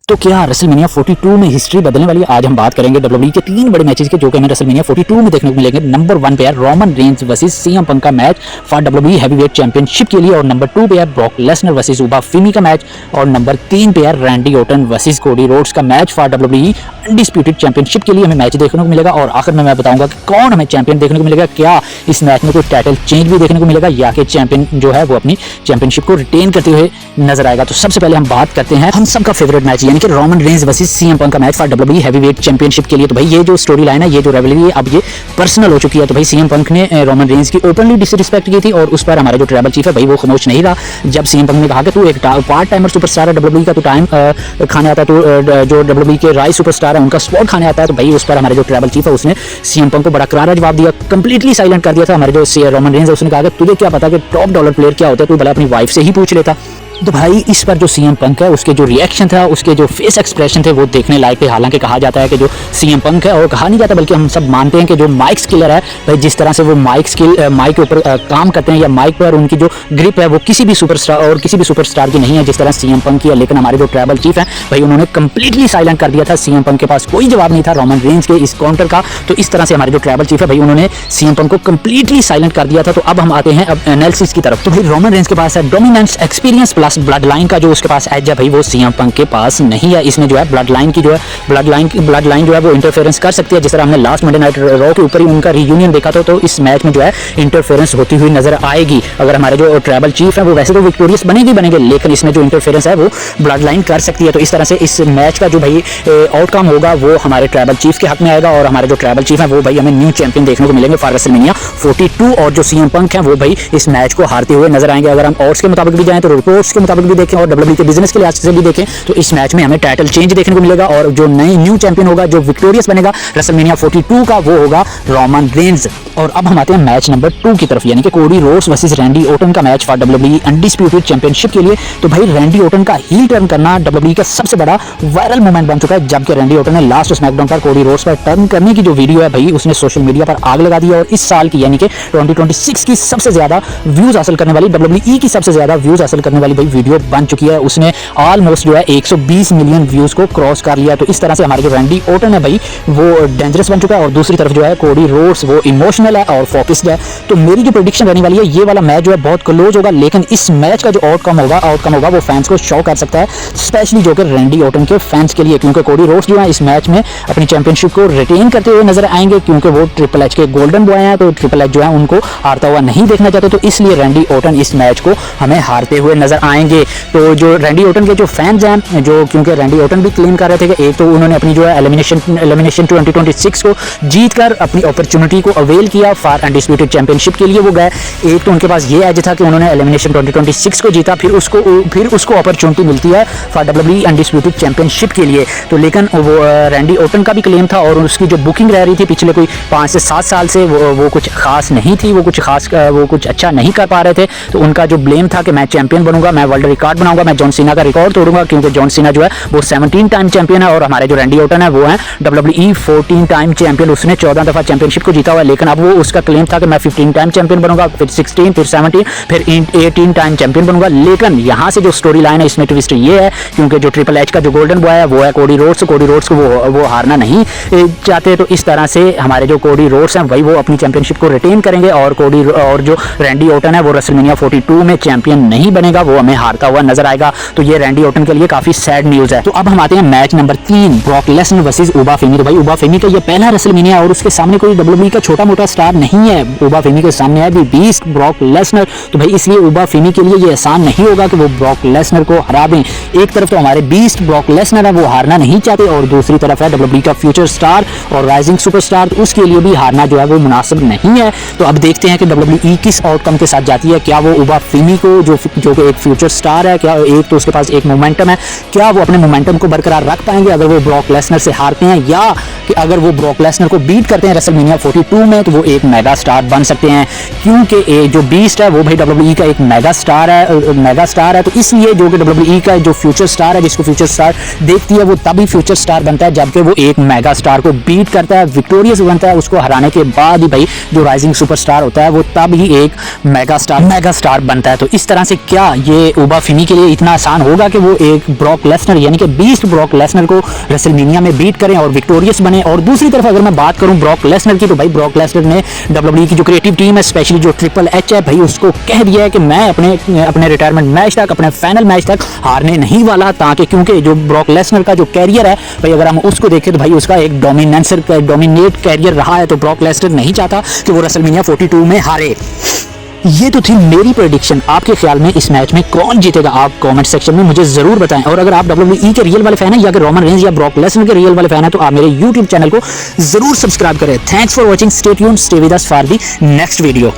तो क्या रेसलमेनिया 42 में हिस्ट्री बदलने वाली है? आज हम बात करेंगे डब्ल्यूडब्ल्यूई के 3 बड़े मैचेस के जो कि हमें रेसलमेनिया 42 में देखने को मिलेंगे। नंबर 1 पे है Roman Reigns versus CM Punk का match for WWE heavyweight championship के लिए, और नंबर 2 पे है ब्रॉक लेसनर वर्सेस उबा फिमी का मैच, और नंबर 3 पे है Randy Orton versus Cody Rhodes का match for WWE undisputed championship के लिए हमें मैच देखने को मिलेगा। और आखिर में मैं बताऊंगा कि कौन हमें चैंपियन देखने को मिलेगा, क्या इस मैच में कोई टाइटल चेंज भी देखने को मिलेगा या कि चैंपियन जो है वो अपनी चैंपियनशिप को रिटेन करते हुए नजर आएगा। तो सबसे पहले हम बात करते हैं हम सबका फेवरेट मैच यानी कि Roman Reigns versus CM Punk का match for WWE heavyweight championship के लिए। तो भाई ये जो स्टोरी लाइन है, ये जो रिवलरी है, अब ये पर्सनल हो चुकी है। तो भाई सीएम पंक ने रोमन रेंज की ओपनली डिसरिस्पेक्ट की थी और उस पर हमारा जो ट्राइबल चीफ है भाई वो खामोश नहीं रहा। जब सीएम पंक ने कहा कि तू एक पार्ट टाइमर सुपरस्टार है डब्ल्यूडब्ल्यूई का, तो टाइम खाने आता है, तो जो डब्ल्यूडब्ल्यूई के राइस सुपरस्टार है उनका स्पॉट खाने आता है, तो भाई उस पर हमारे जो ट्राइबल चीफ है उसने सीएम पंक को बड़ा करारा जवाब दिया, कंप्लीटली साइलेंट कर दिया था। हमारे जो रोमन रेंज है उसने कहा कि तुझे क्या पता कि टॉप डॉलर प्लेयर क्या होता है, तू भला अपनी वाइफ से ही पूछ लेता। तो भाई इस पर जो सीएम पंक है उसके जो रिएक्शन था, उसके जो फेस एक्सप्रेशन थे वो देखने लायक थे। हालांकि कहा जाता है कि जो सीएम पंक है, और कहा नहीं जाता बल्कि हम सब मानते हैं कि जो माइक स्किलर है भाई, जिस तरह से वो माइक के ऊपर काम करते हैं या माइक पर उनकी जो ग्रिप है वो किसी भी सुपरस्टार और किसी भी सुपरस्टार की नहीं है जिस तरह सीएम पंक की है। लेकिन हमारे जो ट्राइबल चीफ है भाई उन्होंने कंप्लीटली साइलेंट कर दिया था। सीएम पंक के पास कोई जवाब नहीं था रोमन रेंज के इस काउंटर का। तो इस तरह से हमारे जो ट्राइबल चीफ है भाई उन्होंने सीएम पंक को कंप्लीटली साइलेंट कर दिया था। तो अब हम आते हैं अब एनालिसिस की तरफ। तो भाई रोमन रेंज के पास है dominance, experience plus blood line का जो उसके पास एज है भाई वो सीएम पंक के पास नहीं है। इसमें जो है ब्लड लाइन जो है वो इंटरफेरेंस कर सकती है। जिस तरह हमने लास्ट मंडे नाइट रॉ के ऊपर ही उनका रियूनियन देखा था, तो इस मैच में जो है इंटरफेरेंस होती हुई नजर आएगी। अगर हमारे जो ट्राइबल चीफ है वो वैसे तो विक्टोरियस बनेंगे, लेकिन इसमें जो इंटरफेरेंस है वो ब्लड लाइन कर सकती है। तो इस तरह से इस मैच का जो भाई आउटकम होगा वो हमारे ट्राइबल चीफ के हक में आएगा, और हमारे जो ट्राइबल चीफ है वो भाई हमें न्यू चैंपियन देखने को मिलेंगे फॉर रेसलमेनिया 42, और जो सीएम पंक है वो भाई इस मैच को हारते हुए नजर आएंगे। अगर हम ऑड्स के मुताबिक भी जाएं तो रिपोर्ट्स के मुताबिक भी देखें और डब्ल्यूडब्ल्यूई के बिजनेस के लिहाज से भी देखें तो इस मैच में हमें टाइटल चेंज देखने को मिलेगा, और जो नई न्यू चैंपियन होगा, जो विक्टोरियस बनेगा रेसलमेनिया 42 का, वो होगा रोमन रेंज। और अब हम आते हैं मैच नंबर 2 की तरफ यानी कि Cody Rhodes versus Randy Orton का match for WWE undisputed championship के लिए। तो भाई रैंडी ओटन का हील टर्न करना डब्ल्यूडब्ल्यूई का सबसे बड़ा वायरल मोमेंट बन चुका है, जबकि रैंडी ओटन ने लास्ट स्मैकडाउन पर कोडी रोड्स पर टर्न करने की जो वीडियो है भाई उसने सोशल मीडिया पर आग लगा दी, और इस साल की यानी कि 2026 की सबसे ज्यादा व्यूज हासिल करने वाली, डब्ल्यूडब्ल्यूई की सबसे ज्यादा व्यूज हासिल करने वाली भाई वीडियो बन चुकी है। उसने ऑलमोस्ट जो है 120 मिलियन व्यूज को क्रॉस कर लिया। तो इस तरह से हमारे जो रैंडी ओटन है भाई वो डेंजरस बन चुका है, और दूसरी तरफ जो है कोडी रोड्स वो इमोशनल है और फोकस्ड है। तो मेरी जो प्रेडिक्शन रहने वाली है, ये वाला मैच जो है बहुत क्लोज होगा, लेकिन इस मैच का जो आउटकम होगा वो फैंस को शॉक कर सकता है, स्पेशली जो कि रैंडी ओटन के फैंस के लिए, क्योंकि कोडी रोड्स जो है इस मैच में अपनी चैंपियनशिप को रिटेन करते हुए नजर आएंगे, क्योंकि वो ट्रिपल एच के गोल्डन बॉय हैं। तो ट्रिपल एच जो है उनको हारता हुआ नहीं देखना चाहते, तो इसलिए रैंडी ओटन इस मैच को हमें हारते हुए नजर आएंगे। तो जो रैंडी ओटन के जो फैंस हैं, जो क्योंकि रैंडी ओटन भी क्लेम कर रहे थे कि एक तो उन्होंने अपनी जो है एलिमिनेशन 2026 को जीतकर अपनी अपॉर्चुनिटी को अवेल किया फॉर अनडिस्प्यूटेड चैंपियनशिप के लिए वो गए। एक तो उनके पास ये एज था कि उन्होंने एलिमिनेशन 2026 को जीता, फिर उसको अपॉर्चुनिटी मिलती है फॉर डब्ल्यूडब्ल्यूई अनडिस्प्यूटेड चैंपियनशिप के लिए। तो लेकिन वो रैंडी ओटन का भी क्लेम था, और उसकी जो बुकिंग रह रही थी पिछले कोई 5 से 7 साल से वो कुछ खास नहीं थी, वो कुछ अच्छा नहीं कर पा रहे थे। तो उनका जो ब्लेम था कि मैं चैंपियन बनूंगा, मैं वर्ल्ड रिकॉर्ड बनाऊंगा, मैं जॉन सीना का रिकॉर्ड तोड़ूंगा, क्योंकि जॉन सीना जो है वो 17 टाइम चैंपियन है, और हमारे जो रैंडी ओटन है वो है डब्ल्यूडब्ल्यूई 14 टाइम चैंपियन। उसने 14 दफा चैंपियनशिप को जीता हुआ है, लेकिन अब वो उसका क्लेम था कि मैं 15 टाइम चैंपियन बनूंगा, फिर 16, फिर 17, फिर 18 टाइम चैंपियन बनूंगा। लेकिन यहाँ से जो स्टोरी लाइन है इसमें ट्विस्ट ये है, क्योंकि जो ट्रिपल एच का जो गोल्डन बॉय है वो है कोडी रोड्स को वो हारना नहीं चाहते। तो इस तरह से हमारे जो कोडी रोड्स हैं वही वो अपनी चैंपियनशिप को रिटेन करेंगे, और जो रैंडी ओटन है वो रेसलमेनिया 42 में चैंपियन नहीं बनेगा, वो हमें हारता हुआ नजर आएगा। तो ये रैंडी ओटन के लिए काफी सैड न्यूज है। तो अब हम आते हैं match number 3 Brock Lesnar versus उबा फिमी। तो भाई उबा फिमी का ये पहला रेसलमेनिया, और उसके सामने कोई डब्ल्यूडब्ल्यूई का छोटा मोटा स्टार नहीं है। उबा फिमी के सामने है बीस्ट ब्रॉक लेसनर। तो भाई इसलिए उबा फिमी के लिए ये आसान नहीं होगा कि वो ब्रॉक लेसनर को हरा दें। एक तरफ तो हमारे बीस्ट ब्रॉक लेसनर है, वो हारना नहीं चाहते, और दूसरी तरफ है डब्ल्यूडब्ल्यूई का फ्यूचर स्टार और राइजिंग सुपरस्टार, तो उसके लिए भी हारना जो है वो मुनासिब नहीं है। तो अब देखते हैं कि डब्ल्यूडब्ल्यूई किस आउटकम के साथ जाती है। क्या वो उबा फिमी को जो कि एक फ्यूचर स्टार है, क्या एक तो उसके पास एक मोमेंटम है, क्या वो अपने मोमेंटम को बरकरार रख पाएंगे अगर वो ब्रॉक लेसनर से हारते हैं, या कि अगर वो ब्रॉक लेसनर को बीट करते हैं रेसलमेनिया 42 में तो वो एक मेगा स्टार बन सकते हैं। क्योंकि जो बीस्ट है वो भाई डब्ल्यूडब्ल्यूई का एक मेगा स्टार है। तो इसलिए जो कि डब्ल्यूडब्ल्यूई का जो फ्यूचर स्टार है, जिसको फ्यूचर स्टार देखती है, वो तभी फ्यूचर स्टार बनता है जबकि वो एक मेगा स्टार को बीट करता है, विक्टोरियस बनता है। उसको हराने के बाद ही भाई जो राइजिंग सुपरस्टार होता है वो तब ही एक मेगा स्टार बनता है। तो इस तरह से क्या ये उबा फिनी के लिए इतना आसान होगा कि वो एक ब्रॉक लेसनर यानी कि बीस्ट ब्रॉक लेसनर को रेसलमेनिया में बीट करें और विक्टोरियस बने। और दूसरी तरफ अगर मैं बात करूं ब्रॉक लेसनर की, तो भाई ब्रॉक लेसनर ने WWE की जो क्रिएटिव टीम है, स्पेशली जो ट्रिपल एच है, भाई उसको कह दिया है कि मैं अपने रिटायरमेंट मैच तक, अपने फाइनल मैच तक हारने नहीं वाला, ताकि क्योंकि जो ब्रॉक लेसनर का जो कैरियर है भाई अगर हम उसको देखें तो भाई उसका एक डोमिनेट कैरियर रहा है, तो ब्रॉक लेसनर नहीं चाहता कि वो रेसलमेनिया 42 में हारे। ये तो थी मेरी प्रेडिक्शन। आपके ख्याल में इस मैच में कौन जीतेगा, आप कमेंट सेक्शन में मुझे जरूर बताएं। और अगर आप WWE के रियल वाले फैन हैं या अगर रोमन रेंज या ब्रॉक लेसनर के रियल वाले फैन हैं, तो आप मेरे YouTube चैनल को जरूर सब्सक्राइब करें। Thanks for watching, stay tuned, stay with us for the next video.